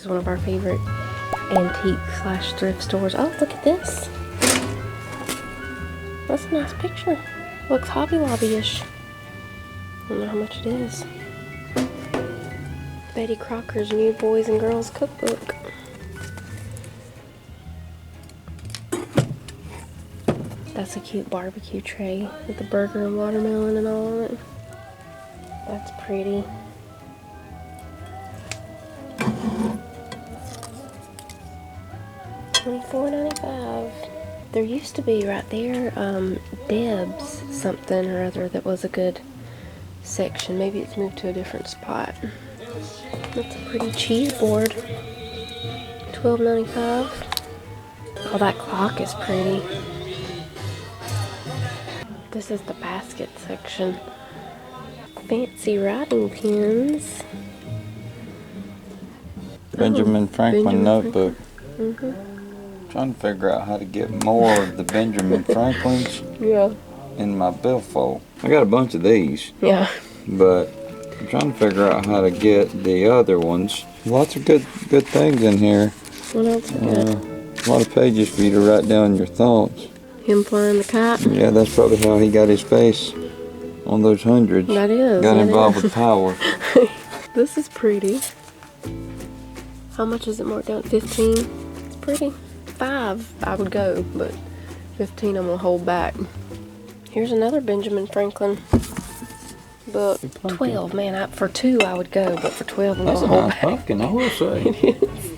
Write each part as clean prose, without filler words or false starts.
is one of our favorite antique slash thrift stores. Oh, look at this. That's a nice picture. Looks Hobby Lobby-ish. I don't know how much it is. Betty Crocker's New Boys and Girls Cookbook. That's a cute barbecue tray with the burger and watermelon and all on it. That's pretty. $24.95. There used to be right there, Deb's something or other that was a good section. Maybe it's moved to a different spot. That's a pretty cheese board. $12.95. Oh, that clock is pretty. This is the basket section. Fancy writing pens. Benjamin Franklin notebook. Franklin. Trying to figure out how to get more of the Benjamin Franklins in my billfold. I got a bunch of these. Yeah. But I'm trying to figure out how to get the other ones. Lots of good things in here. What else we got? A lot of pages for you to write down your thoughts. Him flying the kite. Yeah, that's probably how he got his face on those hundreds. That is. Got involved with power. This is pretty. How much is it marked down? 15. It's pretty. 5 I would go, but 15 I'm gonna hold back. Here's another Benjamin Franklin book. 12, man. For 2 I would go, but for 12 I'm That's gonna a hold nice back. pumpkin, I will say. It is.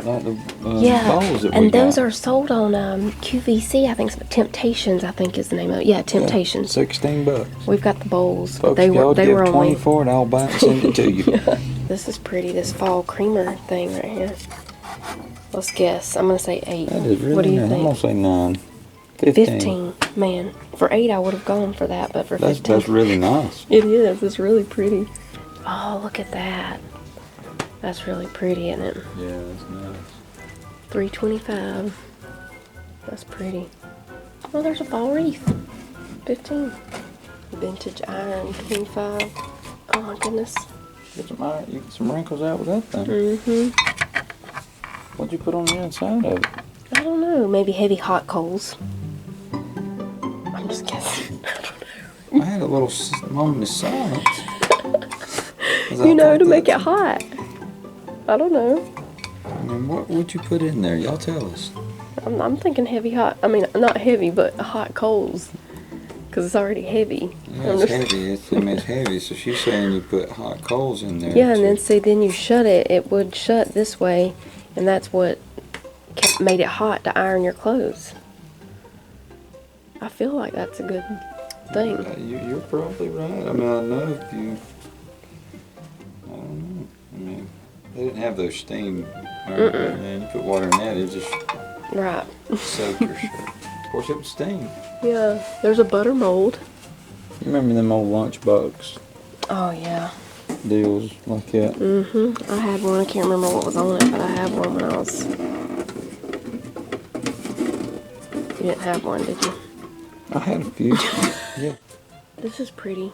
Like the Yeah, bowls that we and those got. are sold on QVC. I think Temptations. I think is the name of it. Yeah, Temptations. Yeah, $16. We've got the bowls. Folks, They y'all were give only 24 and I'll buy it and send it to you. Yeah. This is pretty. This fall creamer thing right here. Let's guess. I'm gonna say 8. That is really What do you nice. think? I'm gonna say 9. 15. Man, for 8 I would have gone for that, but for 15, That's really nice. it is. It's really pretty. Oh, look at that. That's really pretty, isn't it? Yeah, that's nice. $3.25. That's pretty. Oh, there's a fall wreath. 15. Vintage iron. 25. Oh my goodness. Get some wrinkles out with that thing. Mm-hmm. What'd you put on the inside of it? I don't know. Maybe heavy hot coals. I'm just guessing. I don't know. I had a little moment of silence. You know, to make it hot. I don't know. I mean, what would you put in there? Y'all tell us. I'm thinking heavy hot. I mean, not heavy, but hot coals. Because it's already heavy. Yeah, it's heavy. It's heavy. So she's saying you put hot coals in there. Yeah, and then see, then you shut it. It would shut this way, and that's what made it hot to iron your clothes. I feel like that's a good thing. You're probably right. I mean, I know if you. I don't know. I mean, they didn't have those steam. And you put water in that, it just Right. soak your shirt. Of course, it would steam. Yeah, there's a butter mold. You remember them old lunchbox Oh, yeah. deals like that? Mm-hmm. I had one. I can't remember what was on it, but I had one when I was... You didn't have one, did you? I had a few. Yeah. This is pretty.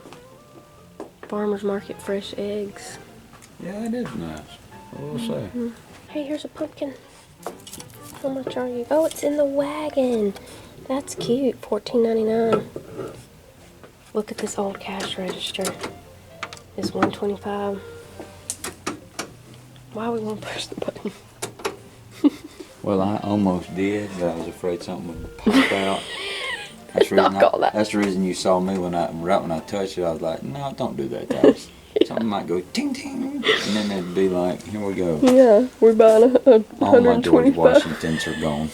Farmer's Market fresh eggs. Yeah, it is nice. I will say. Hey, here's a pumpkin. How much are you? Oh, it's in the wagon. That's cute. $14.99. Look at this old cash register. It's $1.25. Why we won't push the button? Well, I almost did, but I was afraid something would pop out. That's the reason you saw me right when I touched it. I was like, no, don't do that, guys. Something might go ting ting, and then it'd be like, here we go. Yeah, we're buying All my George 125. Washingtons are gone.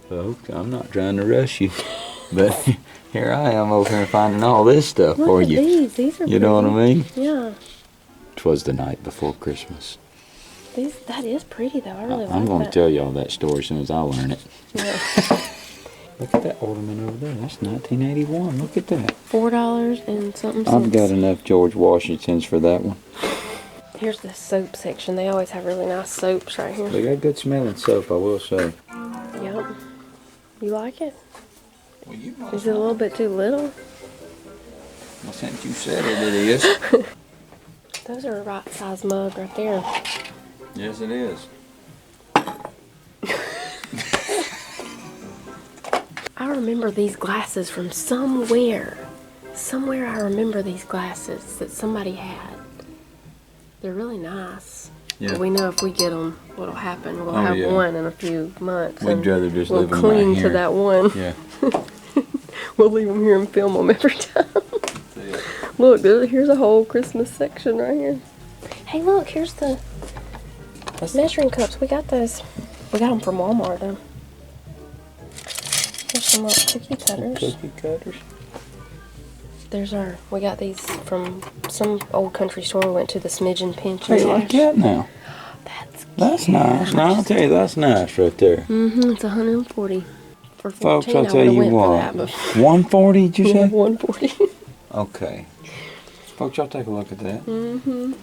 Folks, I'm not trying to rush you, but here I am over here finding all this stuff Look for at you. These are You know what I mean? Yeah. 'Twas the night before Christmas. That is pretty though. I really like that. I'm going to tell y'all that story as soon as I learn it. Yeah. Look at that ornament over there. That's 1981. Look at that. $4 and something cents. I've got enough George Washingtons for that one. Here's the soap section. They always have really nice soaps right here. They got good smelling soap, I will say. Yep. You like it? Well, you Is it a little bit too little? Well, since you said it, it is. Those are a right size mug right there. Yes, it is. I remember these glasses from somewhere. Somewhere I remember these glasses that somebody had. They're really nice. Yeah. But we know if we get them, what'll happen. We'll have one in a few months. We'd rather just we'll leave them cling right here. to that one. Yeah. We'll leave them here and film them every time. Look, here's a whole Christmas section right here. Hey, look, here's the measuring cups. We got those. We got them from Walmart, though. Here's some little cookie cutters. Cookie cutters. There's we got these from some old country store. We went to the Smidge and Pinch. Hey, like that now. That's nice. Now, I'll tell you, that's nice right there. Mm-hmm. It's 140. For 14, folks, I'll tell you what. 140, did you say? 140. Okay. Folks, y'all take a look at that. Mm-hmm.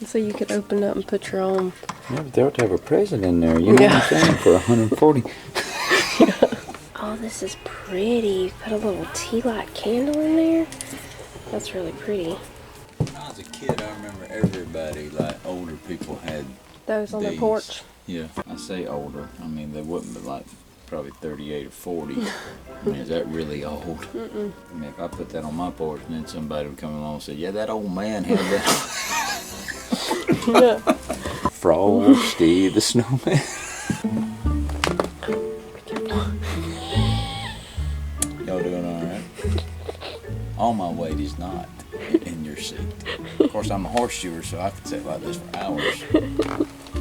So you could open up and put your own. Yeah, but they ought to have a present in there. You know what I'm saying? For 140. Oh, this is pretty. Put a little tea light candle in there. That's really pretty. When I was a kid, I remember everybody, like older people, had those on their porch. Yeah, I say older. I mean, they wouldn't be like probably 38 or 40. I mean, is that really old? Mm-mm. I mean, if I put that on my porch, and then somebody would come along and say, "Yeah, that old man had that." Yeah. Frosty the Snowman. Y'all doing all right? All my weight is not in your seat. Of course, I'm a horseshoer, so I could sit like this for hours.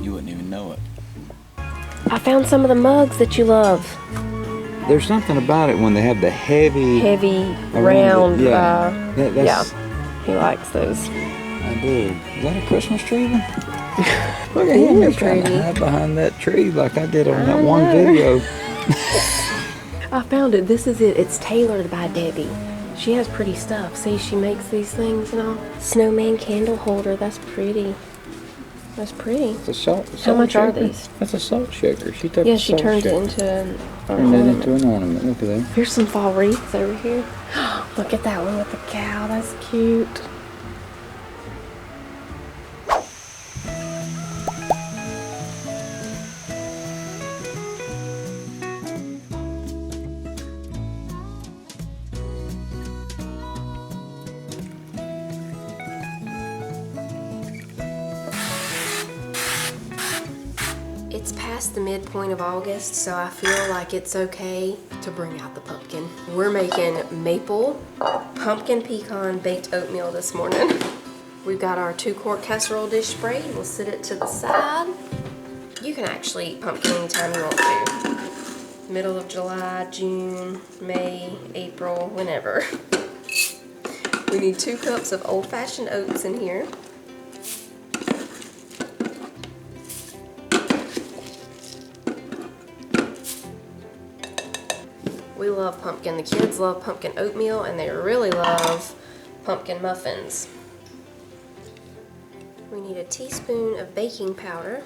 You wouldn't even know it. I found some of the mugs that you love. There's something about it when they have the heavy round. Yeah, he likes those. I do. Is that a Christmas tree one? Look at him. He's trying to hide behind that tree like I did on that one video. I found it. This is it. It's tailored by Debbie. She has pretty stuff. See, she makes these things and all. Snowman candle holder. That's pretty. That's pretty. It's a salt How much shaker. are these? That's a salt shaker. She took she turns it into an ornament. Look at that. Here's some fall wreaths over here. Look at that one with the cow. That's cute. It's past the midpoint of August, so I feel like it's okay to bring out the pumpkin. We're making maple pumpkin pecan baked oatmeal this morning. We've got our 2-quart casserole dish sprayed. We'll sit it to the side. You can actually eat pumpkin anytime you want to. Middle of July, June, May, April, whenever. We need 2 cups of old-fashioned oats in here. We love pumpkin. The kids love pumpkin oatmeal, and they really love pumpkin muffins. We need a teaspoon of baking powder.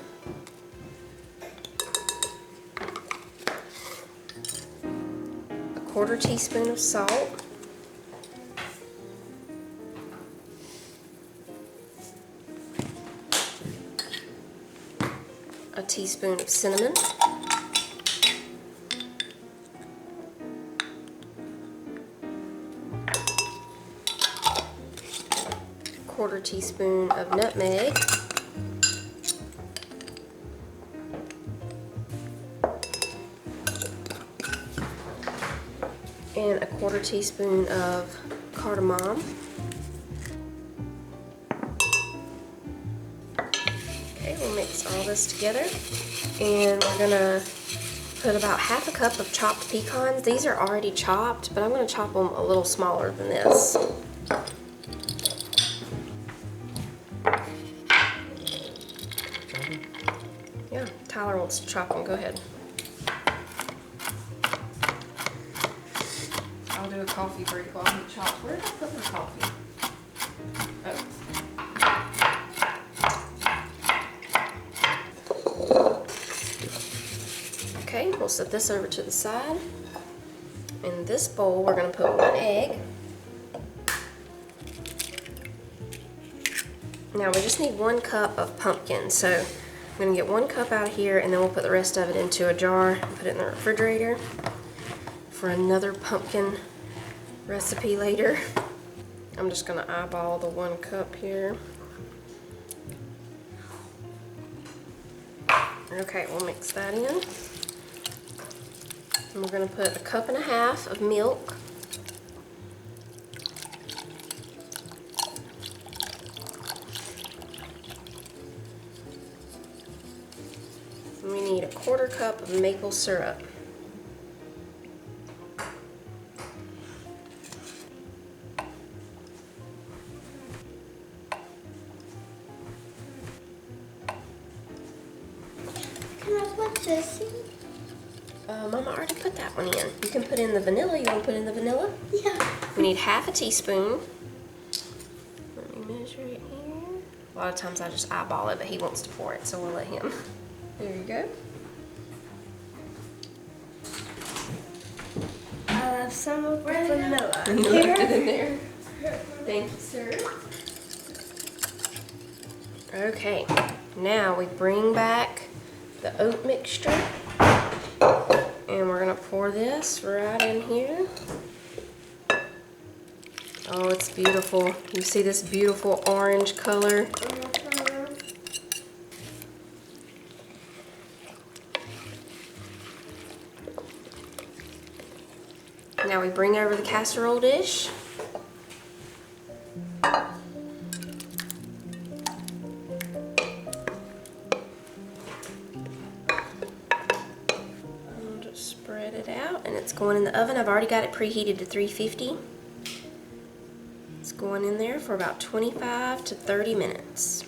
A 1/4 teaspoon of salt. A teaspoon of cinnamon. A 1/4 teaspoon of nutmeg. And a 1/4 teaspoon of cardamom. Okay, we'll mix all this together. And we're gonna put about 1/2 cup of chopped pecans. These are already chopped, but I'm gonna chop them a little smaller than this. Yeah, Tyler wants to chop them. Go ahead. I'll do a coffee break while he chops. Where did I put my coffee? Oh. Okay, we'll set this over to the side. In this bowl, we're going to put 1 egg. Now we just need 1 cup of pumpkin, so I'm gonna get 1 cup out of here, and then we'll put the rest of it into a jar, put it in the refrigerator for another pumpkin recipe later. I'm just gonna eyeball the 1 cup here. Okay, we'll mix that in. And we're gonna put 1.5 cups of milk. And we need 1/4 cup of maple syrup. Can I put this in? Mama already put that one in. You can put in the vanilla. You want to put in the vanilla? Yeah. We need 1/2 teaspoon. Let me measure it here. A lot of times I just eyeball it, but he wants to pour it, so we'll let him. There you go. I have some of the vanilla. Here. Put it in there. Thank you, sir. Okay, now we bring back the oat mixture, and we're gonna pour this right in here. Oh, it's beautiful. You see this beautiful orange color? Now we bring over the casserole dish. I'll just spread it out, and it's going in the oven. I've already got it preheated to 350. It's going in there for about 25 to 30 minutes.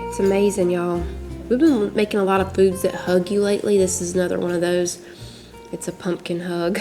It's amazing, y'all. We've been making a lot of foods that hug you lately. This is another one of those. It's a pumpkin hug.